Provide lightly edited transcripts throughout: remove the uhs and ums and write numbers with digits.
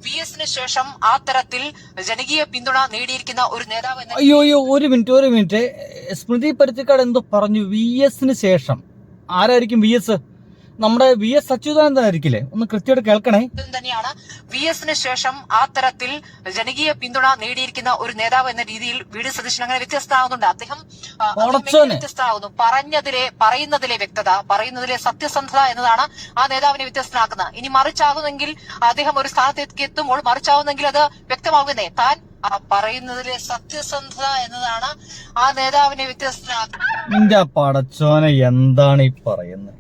VS-ന് ശേഷം ആ തരത്തിൽ ജനകീയ പിന്തുണ നേടിയിരിക്കുന്ന ഒരു നേതാവ്. അയ്യോ ഒരു മിനിറ്റ് സ്മൃതി പരുത്തിക്കാട് എന്തോ പറഞ്ഞു. VS-ന് ശേഷം ആരായിരിക്കും VS? നമ്മുടെ VS അച്യുതാനന്ദൻ ആയിരിക്കില്ലേ? ഒന്ന് കൃത്യമായിട്ട് കേൾക്കണേ. തന്നെയാണ് VS-ന് ശേഷം ആ തരത്തിൽ ജനകീയ പിന്തുണ നേടിയിരിക്കുന്ന ഒരു നേതാവ് എന്ന രീതിയിൽ VD സതീശൻ അങ്ങനെ വ്യത്യസ്തമാകുന്നുണ്ട്. അദ്ദേഹം വ്യത്യസ്തമാകുന്നു. പറയുന്നതിലെ വ്യക്തത, പറയുന്നതിലെ സത്യസന്ധത എന്നതാണ് ആ നേതാവിനെ വ്യത്യസ്തനാക്കുന്നത്. ഇനി മറിച്ചാകുന്നെങ്കിൽ അദ്ദേഹം ഒരു സ്ഥാനത്തേക്ക് എത്തുമ്പോൾ മറിച്ചാവുന്നെങ്കിൽ അത് വ്യക്തമാകുന്നേ. താൻ പറയുന്നതിലെ സത്യസന്ധത എന്നതാണ് ആ നേതാവിനെ വ്യത്യസ്തനാക്കുന്നത്. നിന്റെ പടച്ചോനെ എന്താണ് ഈ പറയുന്നത്?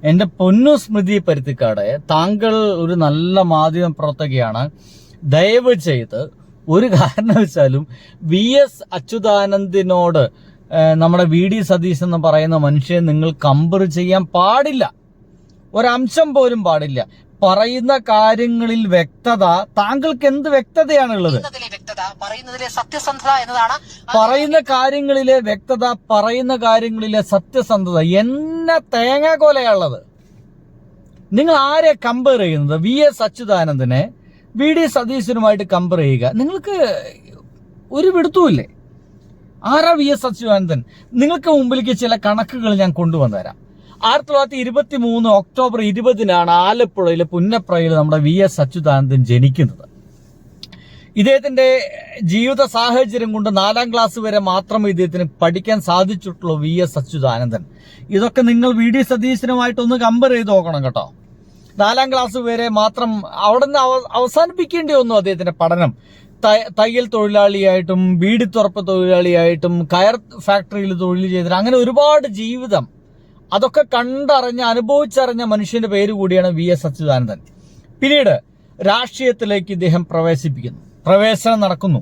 എന്റെ പൊന്നു സ്മൃതി പരുത്തിക്കാട്, താങ്കൾ ഒരു നല്ല മാധ്യമ പ്രവർത്തകയാണ്. ദയവ് ചെയ്ത് ഒരു കാരണവശാലും VS അച്യുതാനന്ദനോട് നമ്മുടെ VD സതീശൻ എന്ന് പറയുന്ന മനുഷ്യനെ നിങ്ങൾ കമ്പയർ ചെയ്യാൻ പാടില്ല. ഒരംശം പോലും പാടില്ല. പറയുന്ന കാര്യങ്ങളിൽ വ്യക്തത, താങ്കൾക്ക് എന്ത് വ്യക്തതയാണുള്ളത്? പറയുന്നതിലെ സത്യസന്ധത എന്നതാണ് പറയുന്ന കാര്യങ്ങളിലെ വ്യക്തത, പറയുന്ന കാര്യങ്ങളിലെ സത്യസന്ധത. എന്നെ തേങ്ങാക്കോലയുള്ളത്. നിങ്ങൾ ആരെ കമ്പയർ ചെയ്യുന്നത്? VS അച്യുതാനന്ദനെ VD സതീശനുമായിട്ട് കമ്പയർ ചെയ്യുക. നിങ്ങൾക്ക് ഒരു പിടുത്തുമില്ലേ? ആരാ VS അച്യുതാനന്ദൻ? നിങ്ങൾക്ക് മുമ്പിലേക്ക് ചില കണക്കുകൾ ഞാൻ കൊണ്ടുവന്നുതരാം. 1923 ഒക്ടോബർ 20 ആലപ്പുഴയിലെ പുന്നപ്രയിൽ നമ്മുടെ VS അച്യുതാനന്ദൻ ജനിക്കുന്നത്. ഇദ്ദേഹത്തിന്റെ ജീവിത സാഹചര്യം കൊണ്ട് 4ാം ക്ലാസ് വരെ മാത്രമേ ഇദ്ദേഹത്തിന് പഠിക്കാൻ സാധിച്ചിട്ടുള്ളൂ. VS അച്യുതാനന്ദൻ. ഇതൊക്കെ നിങ്ങൾ VD സതീശനുമായിട്ടൊന്ന് കമ്പയർ ചെയ്ത് നോക്കണം കേട്ടോ. 4ാം ക്ലാസ് വരെ മാത്രം അവിടെ നിന്ന് അവസാനിപ്പിക്കേണ്ടി വന്നു അദ്ദേഹത്തിന്റെ പഠനം. തയ്യൽ തൊഴിലാളിയായിട്ടും ബീഡിത്തുറപ്പ് തൊഴിലാളിയായിട്ടും കയർ ഫാക്ടറിയിൽ തൊഴിൽ ചെയ്തിട്ട് അങ്ങനെ ഒരുപാട് ജീവിതം അതൊക്കെ കണ്ടറിഞ്ഞ് അനുഭവിച്ചറിഞ്ഞ മനുഷ്യന്റെ പേര് കൂടിയാണ് VS അച്യുതാനന്ദൻ. പിന്നീട് രാഷ്ട്രീയത്തിലേക്ക് ഇദ്ദേഹം പ്രവേശനം നടക്കുന്നു.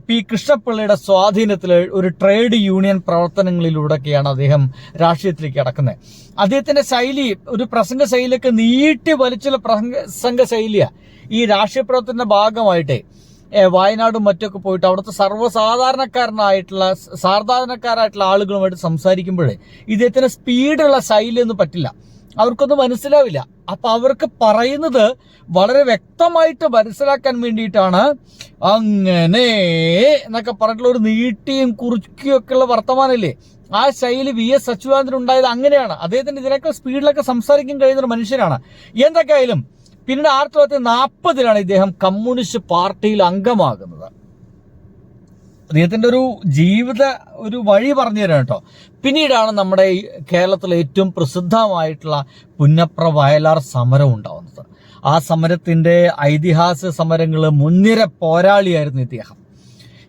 P. കൃഷ്ണപിള്ളയുടെ സ്വാധീനത്തിൽ ഒരു ട്രേഡ് യൂണിയൻ പ്രവർത്തനങ്ങളിലൂടെയൊക്കെയാണ് അദ്ദേഹം രാഷ്ട്രീയത്തിലേക്ക് കടക്കുന്നത്. അദ്ദേഹത്തിന്റെ ശൈലി ഒരു പ്രസംഗ ശൈലിയൊക്കെ നീട്ടി വലിച്ചുള്ള പ്രസംഗ ശൈലിയാണ്. ഈ രാഷ്ട്രീയ പ്രവർത്തനത്തിന്റെ ഭാഗമായിട്ട് വയനാടും മറ്റൊക്കെ പോയിട്ട് അവിടുത്തെ സാധാരണക്കാരായിട്ടുള്ള ആളുകളുമായിട്ട് സംസാരിക്കുമ്പോഴേ ഇദ്ദേഹത്തിന് സ്പീഡുള്ള ശൈലിയൊന്നും പറ്റില്ല. അവർക്കൊന്നും മനസ്സിലാവില്ല. അപ്പൊ അവർക്ക് പറയുന്നത് വളരെ വ്യക്തമായിട്ട് മനസ്സിലാക്കാൻ വേണ്ടിയിട്ടാണ് അങ്ങനെ എന്നൊക്കെ പറഞ്ഞിട്ടുള്ള ഒരു നീട്ടിയും കുറുക്കിയും ഒക്കെ ഉള്ള വർത്തമാനല്ലേ. ആ ശൈലി VS അച്യുതാനന്ദൻ ഉണ്ടായത് അങ്ങനെയാണ്. അദ്ദേഹത്തിന് ഇതിനേക്കാൾ സ്പീഡിലൊക്കെ സംസാരിക്കാൻ കഴിയുന്ന ഒരു മനുഷ്യനാണ്. എന്തൊക്കെയായാലും പിന്നീട് 1940 ഇദ്ദേഹം കമ്മ്യൂണിസ്റ്റ് പാർട്ടിയിൽ അംഗമാകുന്നത്. അദ്ദേഹത്തിന്റെ ഒരു വഴി പറഞ്ഞു തരാം കേട്ടോ. പിന്നീടാണ് നമ്മുടെ കേരളത്തിലെ ഏറ്റവും പ്രസിദ്ധമായിട്ടുള്ള പുന്നപ്ര വയലാർ സമരം ഉണ്ടാവുന്നത്. ആ സമരത്തിന്റെ ഐതിഹാസിക സമരങ്ങള് മുൻനിര പോരാളിയായിരുന്നു ഇദ്ദേഹം.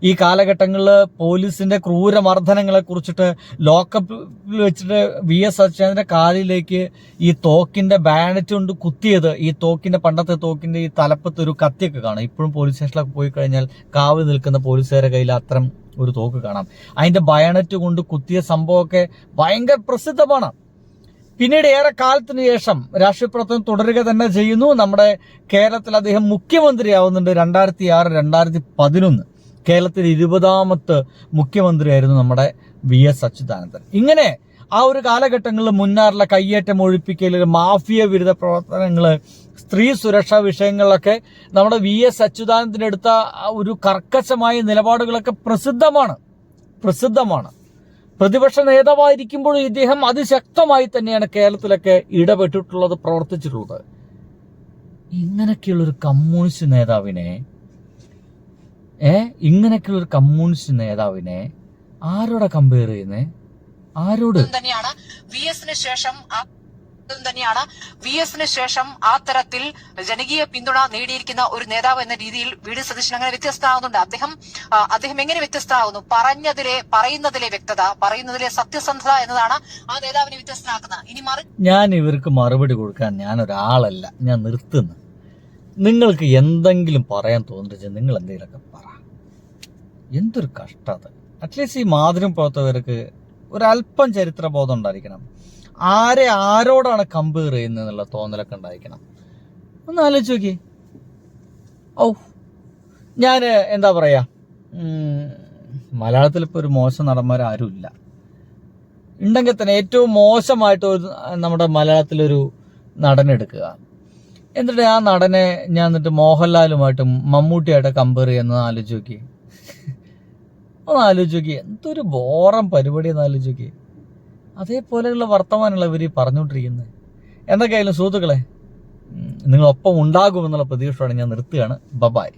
ഈ കാലഘട്ടങ്ങളിൽ പോലീസിന്റെ ക്രൂരമർദ്ദനങ്ങളെ കുറിച്ചിട്ട് ലോക്കപ്പിൽ വെച്ചിട്ട് VS അച്യുതാനന്ദന്റെ കാലിലേക്ക് ഈ തോക്കിന്റെ ബാനറ്റ് കൊണ്ട് കുത്തിയത്, ഈ പണ്ടത്തെ തോക്കിന്റെ ഈ തലപ്പത്ത് ഒരു കത്തിയൊക്കെ കാണാം. ഇപ്പോഴും പോലീസ് സ്റ്റേഷനിലൊക്കെ പോയി കഴിഞ്ഞാൽ കാവൽ നിൽക്കുന്ന പോലീസുകാരുടെ കയ്യിൽ അത്തരം ഒരു തോക്ക് കാണാം. അതിന്റെ ബയണറ്റ് കൊണ്ട് കുത്തിയ സംഭവമൊക്കെ ഭയങ്കര പ്രസിദ്ധമാണ്. പിന്നീട് ഏറെ കാലത്തിന് ശേഷം രാഷ്ട്രീയ പ്രവർത്തനം തുടരുക തന്നെ ചെയ്യുന്നു. നമ്മുടെ കേരളത്തിൽ അദ്ദേഹം മുഖ്യമന്ത്രിയാവുന്നുണ്ട്. 2006-2011 കേരളത്തിൽ 20ാമത്തെ മുഖ്യമന്ത്രിയായിരുന്നു നമ്മുടെ VS അച്യുതാനന്ദൻ. ഇങ്ങനെ ആ ഒരു കാലഘട്ടങ്ങളിൽ മുന്നാറിലെ കയ്യേറ്റം ഒഴിപ്പിക്കൽ, മാഫിയ വിരുദ്ധ പ്രവർത്തനങ്ങള്, സ്ത്രീ സുരക്ഷാ വിഷയങ്ങളിലൊക്കെ നമ്മുടെ VS അച്യുതാനന്ദൻ എടുത്ത ഒരു കർക്കശമായ നിലപാടുകളൊക്കെ പ്രസിദ്ധമാണ്. പ്രതിപക്ഷ നേതാവായിരിക്കുമ്പോഴും ഇദ്ദേഹം അതിശക്തമായി തന്നെയാണ് കേരളത്തിലൊക്കെ ഇടപെട്ടിട്ടുള്ളത്, പ്രവർത്തിച്ചിട്ടുള്ളത്. ഇങ്ങനെയൊക്കെയുള്ളൊരു കമ്മ്യൂണിസ്റ്റ് നേതാവിനെ ആരോടെ കമ്പയർ ചെയ്യുന്നേ? ആരോട്? തന്നെയാണ് VS-ന് ശേഷം ആ തരത്തിൽ ജനകീയ പിന്തുണ നേടിയിരിക്കുന്ന ഒരു നേതാവ് എന്ന രീതിയിൽ VD സതീശൻ അങ്ങനെ വ്യത്യസ്തമാകുന്നുണ്ട്. അദ്ദേഹം എങ്ങനെ വ്യത്യസ്തമാകുന്നു? പറയുന്നതിലെ വ്യക്തത, പറയുന്നതിലെ സത്യസന്ധത എന്നതാണ് ആ നേതാവിനെ വ്യത്യസ്തനാക്കുന്നത്. ഇനി ഞാൻ ഇവർക്ക് മറുപടി കൊടുക്കാൻ ഞാൻ ഒരാളല്ല. ഞാൻ നിർത്തുന്നു. നിങ്ങൾക്ക് എന്തെങ്കിലും പറയാൻ തോന്നിച്ച് നിങ്ങൾ എന്തെങ്കിലുമൊക്കെ പറ. എന്തൊരു കഷ്ടത. അറ്റ്ലീസ്റ്റ് ഈ മാതൃം പ്രവർത്തകർക്ക് ഒരല്പം ചരിത്രബോധം ഉണ്ടായിരിക്കണം. ആരോടാണ് കമ്പയർ ചെയ്യുന്നത് എന്നുള്ള തോന്നലൊക്കെ ഉണ്ടായിരിക്കണം. ഒന്ന് ആലോചിച്ച് നോക്കി. ഞാൻ എന്താ പറയാ, മലയാളത്തിൽ ഇപ്പോൾ ഒരു മോശം നടന്മാരാരും ഇല്ല. ഉണ്ടെങ്കിൽ തന്നെ ഏറ്റവും മോശമായിട്ട് നമ്മുടെ മലയാളത്തിലൊരു നടനെടുക്കുക. എന്നിട്ട് ആ നടനെ ഞാൻ എന്നിട്ട് മോഹൻലാലുമായിട്ടും മമ്മൂട്ടിയായിട്ട് കമ്പയർ ചെയ്യുന്നത് ആലോചിച്ച് നോക്കി. ഒന്ന് ആലോചിച്ച് നോക്കി, എന്തൊരു ബോറം പരിപാടി എന്ന് ആലോചിച്ച് നോക്കി. അതേപോലെയുള്ള വർത്തമാനമുള്ള ഇവർ പറഞ്ഞുകൊണ്ടിരിക്കുന്നത്. എന്തൊക്കെയായാലും സുഹൃത്തുക്കളെ, നിങ്ങളൊപ്പം ഉണ്ടാകുമെന്നുള്ള പ്രതീക്ഷയോടെ ഞാൻ നിർത്തുകയാണ്. ബൈ.